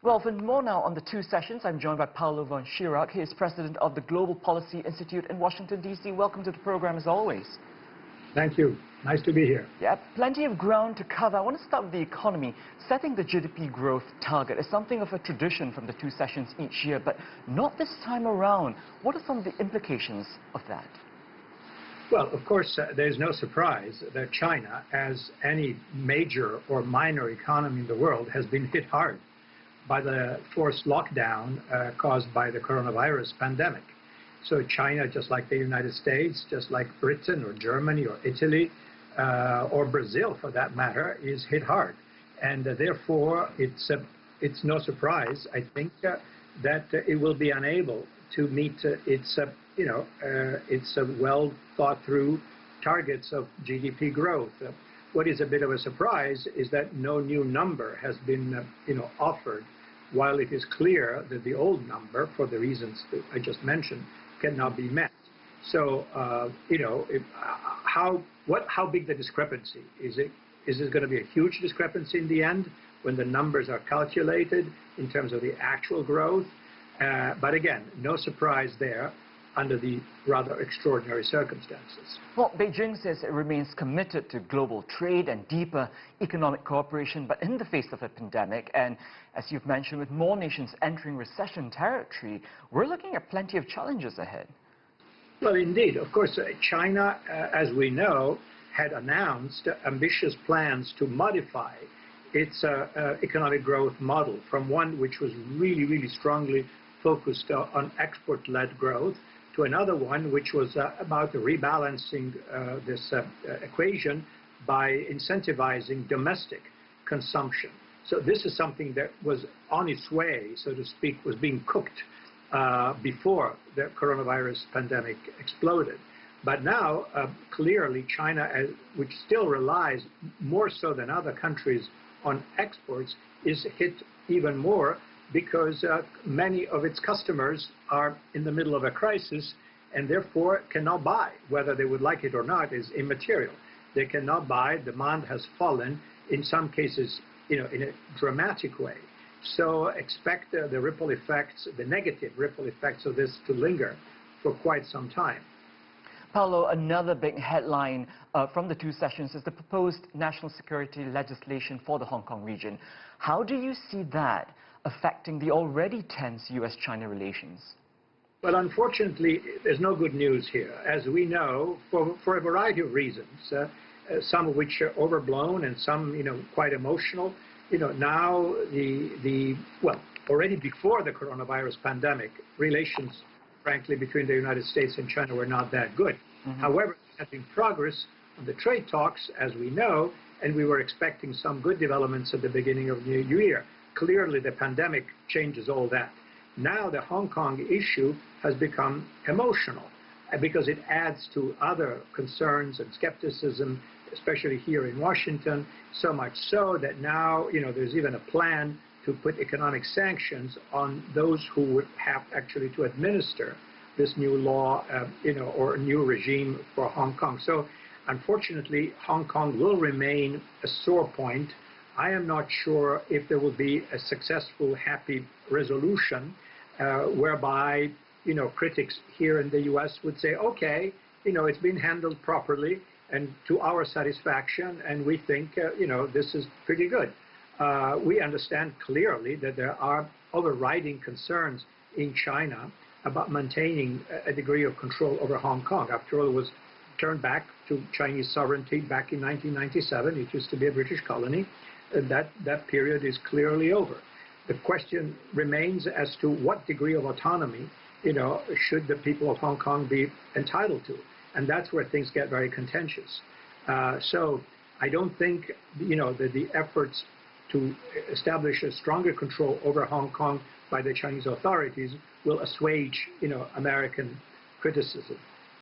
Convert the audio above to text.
Well, for more now on the two sessions, I'm joined by Paolo Von Schirach. He is president of the Global Policy Institute in Washington, D.C. Welcome to the program as always. Thank you. Nice to be here. Yeah, plenty of ground to cover. I want to start with the economy. Setting the GDP growth target is something of a tradition from the two sessions each year, but not this time around. What are some of the implications of that? Well, of course, there's no surprise that China, as any major or minor economy in the world, has been hit hard by the forced lockdown caused by the coronavirus pandemic. So China, just like the United States, just like Britain or Germany or Italy or Brazil, for that matter, is hit hard. And therefore, it's no surprise, I think, that it will be unable to meet its well thought through targets of GDP growth. What is a bit of a surprise is that no new number has been offered, while it is clear that the old number, for the reasons that I just mentioned, cannot be met. So, how big the discrepancy? Is it going to be a huge discrepancy in the end when the numbers are calculated in terms of the actual growth? But again, no surprise there under the rather extraordinary circumstances. Well, Beijing says it remains committed to global trade and deeper economic cooperation, but in the face of a pandemic, and as you've mentioned, with more nations entering recession territory, we're looking at plenty of challenges ahead. Well, indeed. Of course, China, as we know, had announced ambitious plans to modify its economic growth model from one which was really strongly focused on export-led growth to another one which was about rebalancing this equation by incentivizing domestic consumption. So this is something that was on its way, so to speak, was being cooked before the coronavirus pandemic exploded. But now, clearly, China, which still relies more so than other countries on exports, is hit even more because many of its customers are in the middle of a crisis and therefore cannot buy. Whether they would like it or not is immaterial. They cannot buy. Demand has fallen, in some cases, in a dramatic way. So expect the ripple effects, the negative ripple effects of this to linger for quite some time. Paolo, another big headline from the two sessions is the proposed national security legislation for the Hong Kong region. How do you see that affecting the already tense U.S.-China relations? Well, unfortunately, there's no good news here. As we know, for a variety of reasons, some of which are overblown and some, quite emotional, now well, already before the coronavirus pandemic, relations, frankly, between the United States and China were not that good. However, there has been progress on the trade talks, as we know, and we were expecting some good developments at the beginning of the new year. Clearly, the pandemic changes all that. Now the Hong Kong issue has become emotional because it adds to other concerns and skepticism, especially here in Washington, so much so that now, there's even a plan to put economic sanctions on those who would have actually to administer this new law, or new regime for Hong Kong. So, unfortunately, Hong Kong will remain a sore point. I am not sure if there will be a successful, happy resolution whereby, critics here in the U.S. would say, okay, it's been handled properly and to our satisfaction, and we think, this is pretty good. We understand clearly that there are overriding concerns in China about maintaining a degree of control over Hong Kong. After all, it was turned back to Chinese sovereignty back in 1997. It used to be a British colony. That period is clearly over. The question remains as to what degree of autonomy, should the people of Hong Kong be entitled to. And that's where things get very contentious. So I don't think, that the efforts to establish a stronger control over Hong Kong by the Chinese authorities will assuage, American criticism.